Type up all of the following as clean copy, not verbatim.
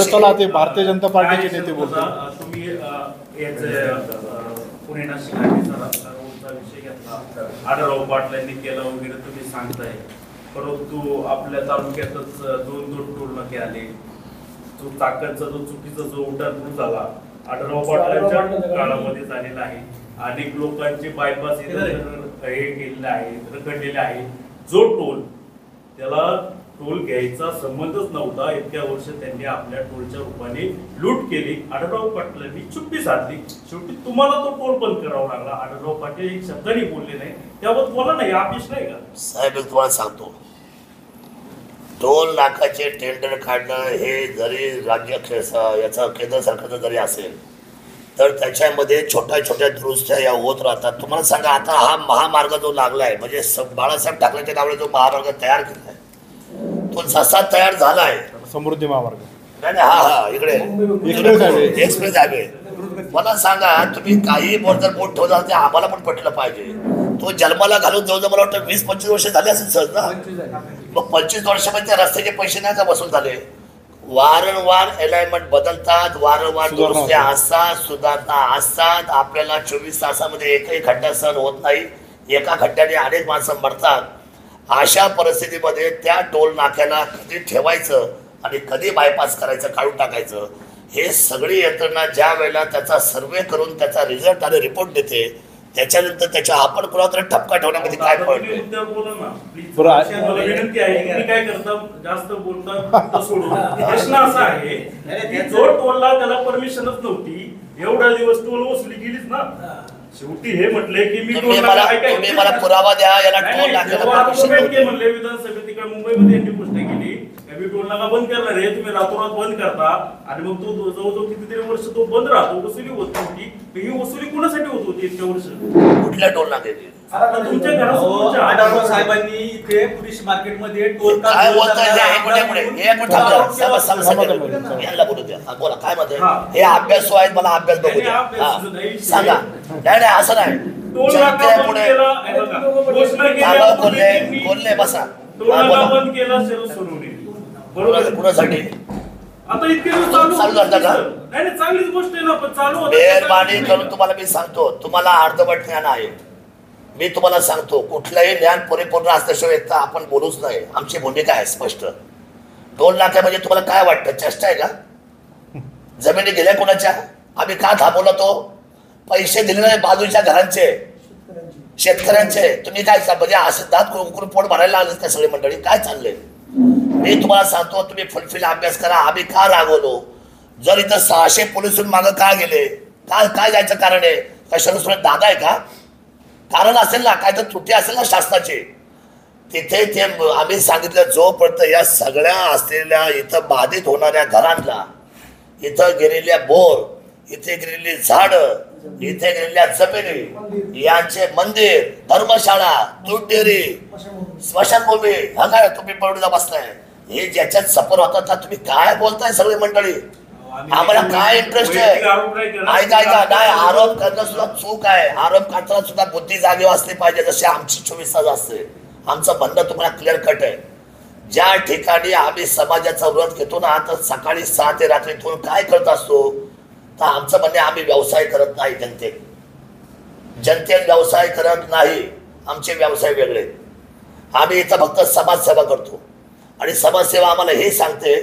चला ते भारतीय जनता पार्टीचे नेते बोलतात. तुम्ही पुणे नाशिक रोडचा विषय घेतला, आढळराव पाटलांनी केला वगैरे तुम्ही सांगताय, परंतु आपल्या तालुक्यातच दोन टोल नाके आले. तो चाकणचा जो चुकीचा जो उड्डाण झाला आढळराव पाटलांच्या काळामध्ये झालेला आहे. अनेक लोकांचे बायपास हे केलेले आहे, रखडलेले आहे. जो टोल त्याला टोल घ्यायचा संबंधच नव्हता, इतक्या वर्ष त्यांनी आपल्या टोलच्या रूपाने लूट केली. आढळराव पाटलांनी चुप्पी साधली. शेवटी तुम्हाला तो टोल बंद करावा लागला. आढळराव पाटील एक शब्दाने बोलले नाही, त्यावर बोला नाही, आदेश नाही का साहेब? तुम्हाला सांगतो, टोल नाकाचे टेंडर काढणं हे जरी याचा केंद्र सरकारचं जरी असेल तर त्याच्यामध्ये छोट्या छोट्या दुरुस्त्या या होत राहतात. तुम्हाला सांगा, आता हा महामार्ग जो लागलाय म्हणजे बाळासाहेब ठाकरेंच्या नावाने जो महामार्ग तयार केलाय तो जसा तयार झालाय, समृद्धी महामार्ग नाही हा इकडे एक्सप्रेस हायवे, मला सांगा तुम्ही काही जर बोट ठेवला ते आम्हाला पण पटलं पाहिजे. तो जन्माला घालून जवळजवळ मला वाटतं 20-25 वर्ष झाले असेल सहज ना. मग 25 वर्षामध्ये त्या रस्त्याचे पैसे नाही का वसूल झाले? वारंवार अलाइनमेंट बदलतात, वारंवार दुरुस्त्या असतात, सुधारणा असतात. आपल्याला 24 तासामध्ये एकही खड्डा सहन होत नाही. एका खड्ड्याने अनेक माणसं मरतात. अशा परिस्थितीमध्ये त्या टोल नाक्याला कधी ठेवायचं आणि कधी बायपास करायचं, काढून टाकायचं, हे सगळी यंत्रणा ज्या वेळेला त्याचा सर्वे करून त्याचा रिझल्ट आणि रिपोर्ट देते त्याच्यानंतर त्याच्या आपण कुणावर ठपका ठेवण्यामध्ये काय पडतो? विनंती आहे, तुम्ही काय करता, जास्त बोलता सोडून. प्रश्न असा आहे की जो टोलला त्याला परमिशनच नव्हती, एवढा दिवस टोल वसुली गेलीच ना. शेवटी हे म्हटले की मी तुम्ही मला पुरावा द्या, याला टोल नाक्याला म्हणले विधानसभेत इकडे मुंबईमध्ये यांनी घोषणा केली मी टोल नाका बंद करणार आहे, तुम्ही रातोरात बंद करता आणि मग तो जवळजवळ कितीतरी वर्ष तो बंद राहतो, वसुली होत नव्हती. ही वसुली कोणासाठी होत होती इतक्या वर्ष? कुठल्या टोल नाक्याची? तुमच्या घरासमोरच्या आढळराव साहेबांनी इथे पुलिस मार्केटमध्ये टोल काय बोलताय? याला बोलू द्या, बोला काय म्हणते. हे अभ्यास आहेत, मला अभ्यास बघू द्या, सांगा. नाही असं नाही, बोलले बसा. बंद केला कुणासाठी आता इतके दिवस चालू झालं का? नाही, चांगलीच गोष्ट आहे ना, पण चालू होतं. मेहरबानी करून तुम्हाला मी सांगतो, तुम्हाला अर्धवट ज्ञान आहे. मी तुम्हाला सांगतो, कुठलंही ज्ञान परिपूर्ण असल्याशिवाय एकदा आपण बोलूच नाही. आमची भूमिका आहे स्पष्ट. टोल नाक्या म्हणजे तुम्हाला काय वाटतं, चेष्टा आहे का? जमिनी दिल्या कोणाच्या? आम्ही का थांबवला तो? पैसे दिले नाही बाजूच्या घरांचे, शेतकऱ्यांचे. तुम्ही काय म्हणजे असं दात उकरून पोट भरायला लागले का सगळे मंडळी? काय चाललंय? मी तुम्हाला सांगतो, तुम्ही फुलफिल अभ्यास करा. आम्ही का रागवलो? जर इथं 600 पोलीस मागं का गेले? काय जायचं कारण आहे? काय शरद दादा आहे का? कारण असेल ना, काय तर त्रुटी असेल ना शासनाची. तिथे ते आम्ही सांगितलं, जोपर्यंत या सगळ्या असलेल्या इथं बाधित होणाऱ्या घरांना, इथं गेलेल्या बोर, इथे गेलेली झाडं, इथे गेलेल्या जमिनी, यांचे मंदिर, धर्मशाळा, दूध डेअरी, स्मशानभूमी, हा काय तुम्ही पडूला बसताय? हे ज्याच्यात सफर होतात ना, तुम्ही काय बोलताय सगळी मंडळी? आम्हाला काय इंटरेस्ट आहे? ऐका नाही, आरोप करणं सुद्धा चूक आहे. आरोप करताना सुद्धा बुद्धी जागी असली पाहिजे, जशी आमची 24 तास असते. आमचं म्हणणं तुम्हाला क्लिअर कट आहे. ज्या ठिकाणी आम्ही समाजाचा विरोध घेतो ना, तर सकाळी 6 ते रात्री 2 काय करत असतो? तर आमचं म्हणणे, आम्ही व्यवसाय करत नाही. जनतेत व्यवसाय करत नाही. आमचे व्यवसाय वेगळे. आम्ही इथं फक्त समाजसेवा करतो आणि समाजसेवा आम्हाला हे सांगते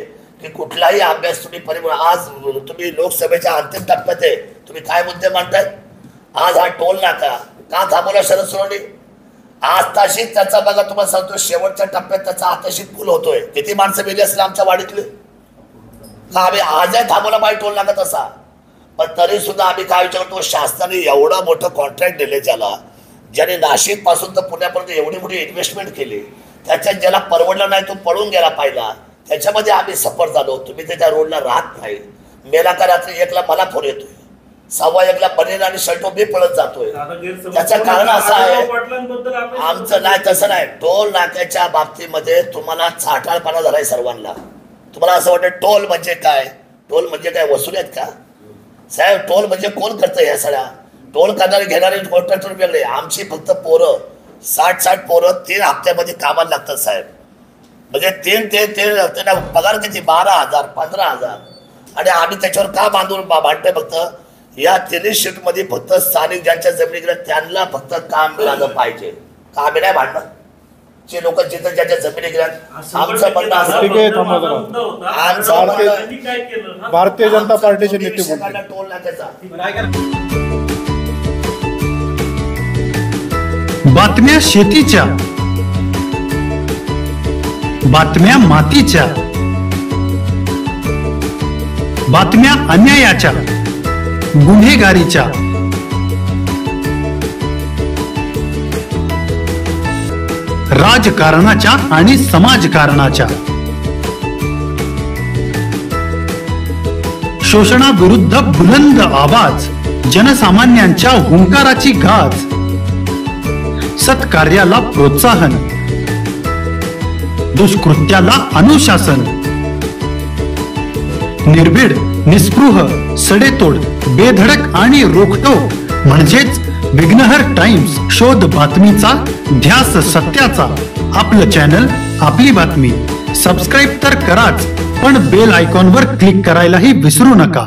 की कुठलाही अभ्यास तुम्ही आज तुम्ही लोकसभेच्या अंतिम टप्प्यात आहे, तुम्ही काय मुद्दे मांडताय? आज हा टोल नाका का थांबवला शरद सोनवणे? आज ताशी त्याचा बघा, तुम्हाला सांगतो, शेवटच्या टप्प्यात त्याचा आताशी पूल होतोय. किती माणसं मेली असतील आमच्या वाडीतले? आम्ही आजही थांबवला पाहिजे टोल नाका तसा. पण तरी सुद्धा आम्ही काय विचार करतो, शासनाने एवढं मोठं कॉन्ट्रॅक्ट दिले ज्याला, ज्याने नाशिक पासून तर पुण्यापर्यंत एवढी मोठी इन्व्हेस्टमेंट केली, त्याच्यात ज्याला परवडलं नाही तो पळून गेला पाहिला, त्याच्यामध्ये आम्ही सफर झालो. तुम्ही त्या रोडला राहत नाही. मेला का रात्री 1ला मला फोन येतोय, 1:15ला बनेल आणि शर्टो मी पळत जातोय. त्याचं कारण असं आहे, आमचं नाही तसं नाही. टोल नाक्याच्या बाबतीमध्ये तुम्हाला चाटाळपणा झालाय सर्वांना. तुम्हाला असं वाटतं टोल म्हणजे काय? टोल म्हणजे काय वसूल आहेत का? साहेब, टोल म्हणजे कोण करतं? या सगळ्या टोल करणारे घेणारे कॉन्ट्रॅक्टर वेगळे. आमची फक्त पोरं 60 पोरं 3 हप्त्यामध्ये कामाला लागतात साहेब. म्हणजे 3 त्यांना पगार किती? 12,000 15,000. आणि आम्ही त्याच्यावर का बांधून भांडतोय? फक्त या तिन्ही शिफ्ट मध्ये फक्त स्थानिक ज्यांच्या जमिनी गेल्या त्यांना फक्त काम मिळालं पाहिजे. का आम्ही नाही भांडणार? जे लोक जिथं ज्यांच्या जमिनी गेल्यात आमचं म्हणणं असं ठीक आहे, थांबा जरा. भारतीय जनता पार्टीचे नेते बोलतात. टोल नाक्याचा बातम्या शेतीच्या, बातम्या मातीच्या, बातम्या अन्यायाच्या, गुन्हेगारीच्या, राजकारणाच्या आणि समाजकारणाच्या, शोषणाविरुद्ध बुलंद आवाज, जनसामान्यांच्या हुंकाराची गाज, सत्कार्याला प्रोत्साहन, दुष्कृत्याला अनुशासन, निर्भीड, निस्पृह, सडेतोड, बेधडक आणि रोखटोक म्हणजेच विघ्नहर टाइम्स. शोध बातमीचा, ध्यास सत्याचा. आपलं चॅनल, आपली बातमी. सबस्क्राईब तर कराच, पण बेल आयकॉनवर क्लिक करायलाही विसरू नका.